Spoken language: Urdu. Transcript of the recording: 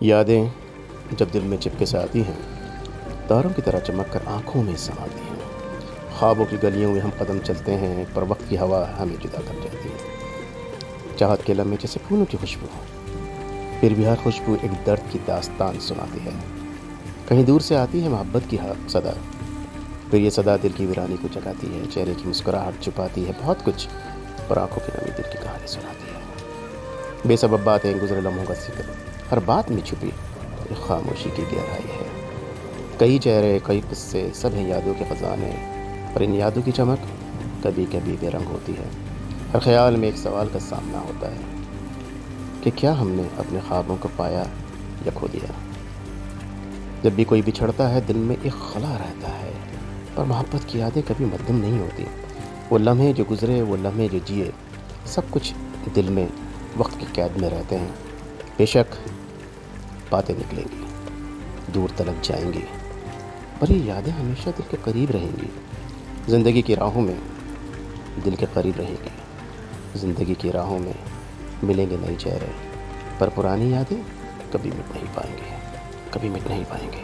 یادیں جب دل میں چپکے سے آتی ہیں، تاروں کی طرح چمک کر آنکھوں میں سماتی ہیں۔ خوابوں کی گلیوں میں ہم قدم چلتے ہیں، پر وقت کی ہوا ہمیں جدا کر جاتی ہے۔ چاہت کے لمحے جیسے پھولوں کی خوشبو ہو، پھر بھی ہر خوشبو ایک درد کی داستان سناتی ہے۔ کہیں دور سے آتی ہے محبت کی صدا، پھر یہ صدا دل کی ویرانی کو جگاتی ہے، چہرے کی مسکراہٹ چھپاتی ہے بہت کچھ، اور آنکھوں کی نمی دل کی کہانی سناتی ہے۔ بے سبب باتیں، گزرے لمحوں کا ذکر، ہر بات میں چھپی ایک خاموشی کی گہرائی ہے۔ کئی چہرے، کئی قصے، سب ہیں یادوں کے خزانے، پر ان یادوں کی چمک کبھی کبھی بے رنگ ہوتی ہے۔ ہر خیال میں ایک سوال کا سامنا ہوتا ہے کہ کیا ہم نے اپنے خوابوں کو پایا یا کھو دیا۔ جب بھی کوئی بچھڑتا ہے دل میں ایک خلا رہتا ہے، پر محبت کی یادیں کبھی مدھم نہیں ہوتی۔ وہ لمحے جو گزرے، وہ لمحے جو جیے، سب کچھ دل میں وقت کی قید میں رہتے ہیں۔ بے شک باتیں نکلیں گی، دور تلک جائیں گی، پر یہ یادیں ہمیشہ دل کے قریب رہیں گی۔ زندگی کی راہوں میں دل کے قریب رہیں گی۔ زندگی کی راہوں میں ملیں گے نئے چہرے، پر پرانی یادیں کبھی مٹ نہیں پائیں گے، کبھی مٹ نہیں پائیں گے۔